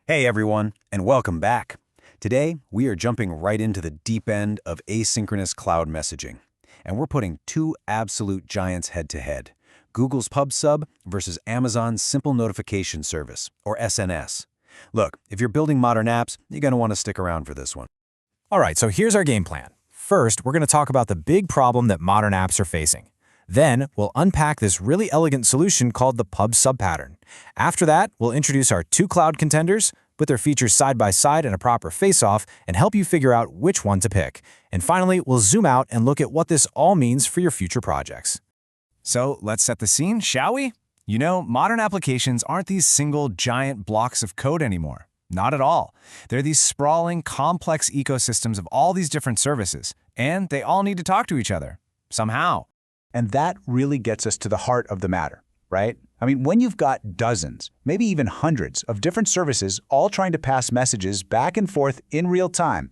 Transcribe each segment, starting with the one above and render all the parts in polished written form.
Hey everyone, and welcome back. Today, we are jumping right into the deep end of asynchronous cloud messaging. And we're putting two absolute giants head-to-head, Google's PubSub versus Amazon's Simple Notification Service, or SNS. Look, if you're building modern apps, you're going to want to stick around for this one. All right, so here's our game plan. First, we're going to talk about the big problem that modern apps are facing. Then, we'll unpack this really elegant solution called the PubSub pattern. After that, we'll introduce our two cloud contenders, put their features side by side in a proper face-off, and help you figure out which one to pick. And finally, we'll zoom out and look at what this all means for your future projects. So let's set the scene, shall we? You know, modern applications aren't these single giant blocks of code anymore. Not at all. They're these sprawling, complex ecosystems of all these different services, and they all need to talk to each other, somehow. And that really gets us to the heart of the matter, right? I mean, when you've got dozens, maybe even hundreds of different services all trying to pass messages back and forth in real time,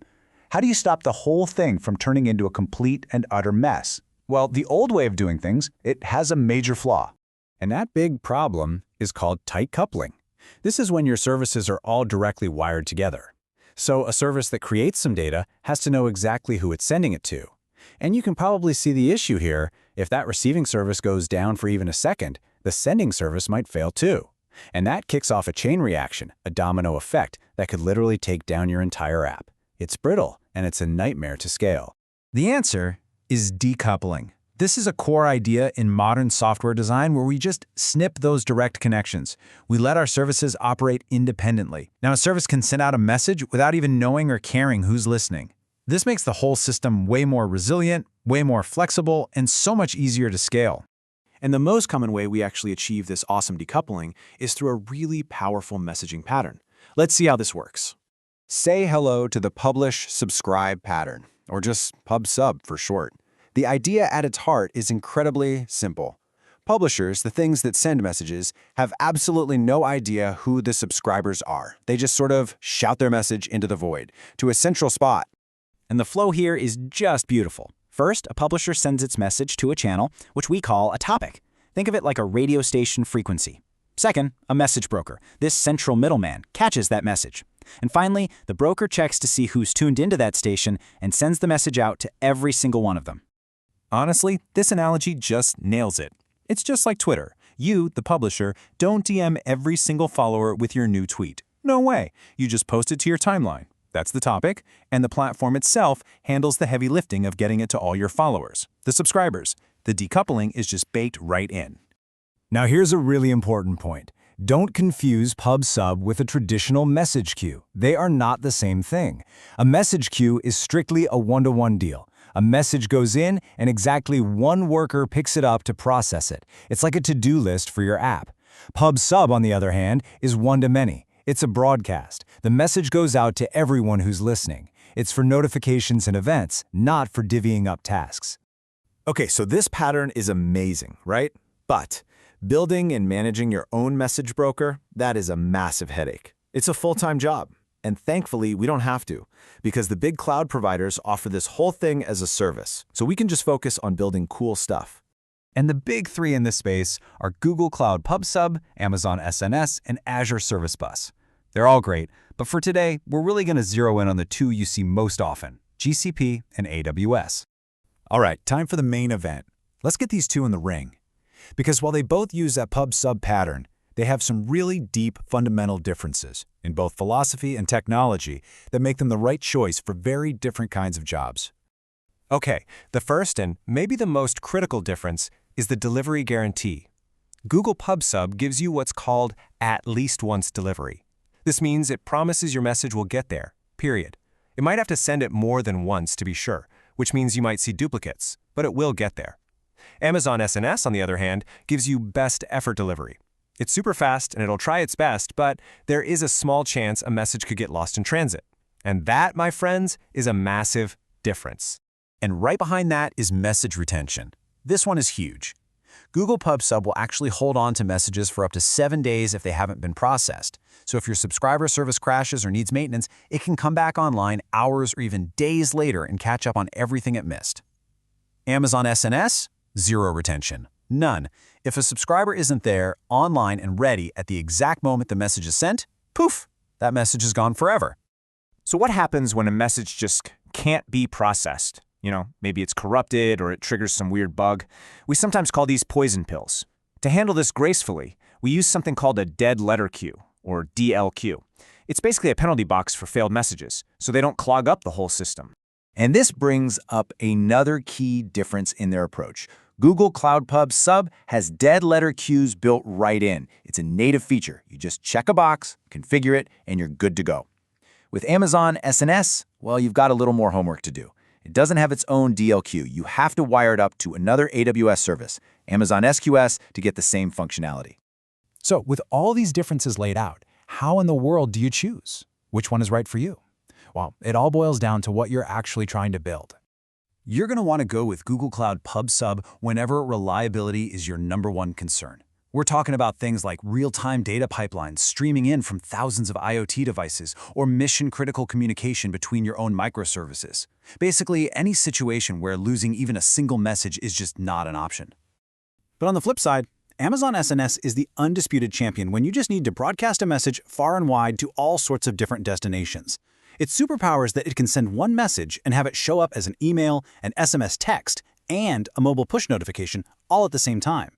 how do you stop the whole thing from turning into a complete and utter mess? Well, the old way of doing things, it has a major flaw. And that big problem is called tight coupling. This is when your services are all directly wired together. So a service that creates some data has to know exactly who it's sending it to. And you can probably see the issue here. If that receiving service goes down for even a second, the sending service might fail too. And that kicks off a chain reaction, a domino effect that could literally take down your entire app. It's brittle, and it's a nightmare to scale. The answer is decoupling. This is a core idea in modern software design where we just snip those direct connections. We let our services operate independently. Now, a service can send out a message without even knowing or caring who's listening. This makes the whole system way more resilient, way more flexible, and so much easier to scale. And the most common way we actually achieve this awesome decoupling is through a really powerful messaging pattern. Let's see how this works. Say hello to the publish-subscribe pattern, or just PubSub for short. The idea at its heart is incredibly simple. Publishers, the things that send messages, have absolutely no idea who the subscribers are. They just sort of shout their message into the void, to a central spot. And the flow here is just beautiful. First, a publisher sends its message to a channel, which we call a topic. Think of it like a radio station frequency. Second, a message broker. This central middleman catches that message. And finally, the broker checks to see who's tuned into that station and sends the message out to every single one of them. Honestly, this analogy just nails it. It's just like Twitter. You, the publisher, don't DM every single follower with your new tweet. No way. You just post it to your timeline. That's the topic, and the platform itself handles the heavy lifting of getting it to all your followers, the subscribers. The decoupling is just baked right in. Now here's a really important point. Don't confuse PubSub with a traditional message queue. They are not the same thing. A message queue is strictly a one-to-one deal. A message goes in, and exactly one worker picks it up to process it. It's like a to-do list for your app. PubSub, on the other hand, is one-to-many. It's a broadcast. The message goes out to everyone who's listening. It's for notifications and events, not for divvying up tasks. Okay, so this pattern is amazing, right? But building and managing your own message broker, that is a massive headache. It's a full-time job. And thankfully, we don't have to, because the big cloud providers offer this whole thing as a service. So we can just focus on building cool stuff. And the big three in this space are Google Cloud PubSub, Amazon SNS, and Azure Service Bus. They're all great, but for today, we're really going to zero in on the two you see most often, GCP and AWS. All right, time for the main event. Let's get these two in the ring. Because while they both use that PubSub pattern, they have some really deep fundamental differences in both philosophy and technology that make them the right choice for very different kinds of jobs. Okay, the first and maybe the most critical difference is the delivery guarantee. Google PubSub gives you what's called at least once delivery. This means it promises your message will get there, period. It might have to send it more than once to be sure, which means you might see duplicates, but it will get there. Amazon SNS, on the other hand, gives you best effort delivery. It's super fast and it'll try its best, but there is a small chance a message could get lost in transit. And that, my friends, is a massive difference. And right behind that is message retention. This one is huge. Google PubSub will actually hold on to messages for up to 7 days if they haven't been processed. So if your subscriber service crashes or needs maintenance, it can come back online hours or even days later and catch up on everything it missed. Amazon SNS? Zero retention. None. If a subscriber isn't there, online and ready at the exact moment the message is sent, poof, that message is gone forever. So what happens when a message just can't be processed? Maybe it's corrupted or it triggers some weird bug. We sometimes call these poison pills. To handle this gracefully, we use something called a dead letter queue, or DLQ. It's basically a penalty box for failed messages, so they don't clog up the whole system. And this brings up another key difference in their approach. Google Cloud Pub Sub has dead letter queues built right in. It's a native feature. You just check a box, configure it, and you're good to go. With Amazon SNS, well, you've got a little more homework to do. It doesn't have its own DLQ. You have to wire it up to another AWS service, Amazon SQS, to get the same functionality. So, with all these differences laid out, how in the world do you choose? Which one is right for you? Well, it all boils down to what you're actually trying to build. You're going to want to go with Google Cloud Pub Sub whenever reliability is your #1 concern. We're talking about things like real-time data pipelines streaming in from thousands of IoT devices or mission-critical communication between your own microservices. Basically, any situation where losing even a single message is just not an option. But on the flip side, Amazon SNS is the undisputed champion when you just need to broadcast a message far and wide to all sorts of different destinations. Its superpower is that it can send one message and have it show up as an email, an SMS text, and a mobile push notification all at the same time.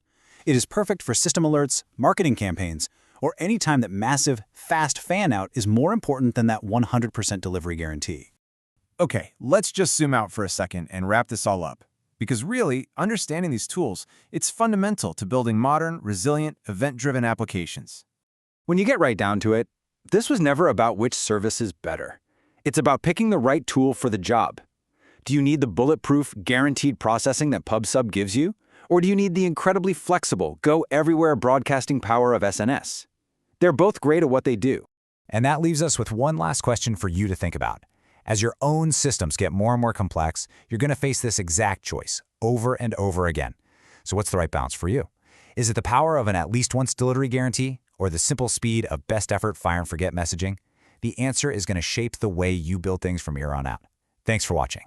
It is perfect for system alerts, marketing campaigns, or any time that massive, fast fan-out is more important than that 100% delivery guarantee. Okay, let's just zoom out for a second and wrap this all up. Because really, understanding these tools, it's fundamental to building modern, resilient, event-driven applications. When you get right down to it, this was never about which service is better. It's about picking the right tool for the job. Do you need the bulletproof, guaranteed processing that PubSub gives you? Or do you need the incredibly flexible, go-everywhere broadcasting power of SNS? They're both great at what they do. And that leaves us with one last question for you to think about. As your own systems get more and more complex, you're going to face this exact choice over and over again. So what's the right balance for you? Is it the power of an at least once delivery guarantee or the simple speed of best effort fire and forget messaging? The answer is going to shape the way you build things from here on out. Thanks for watching.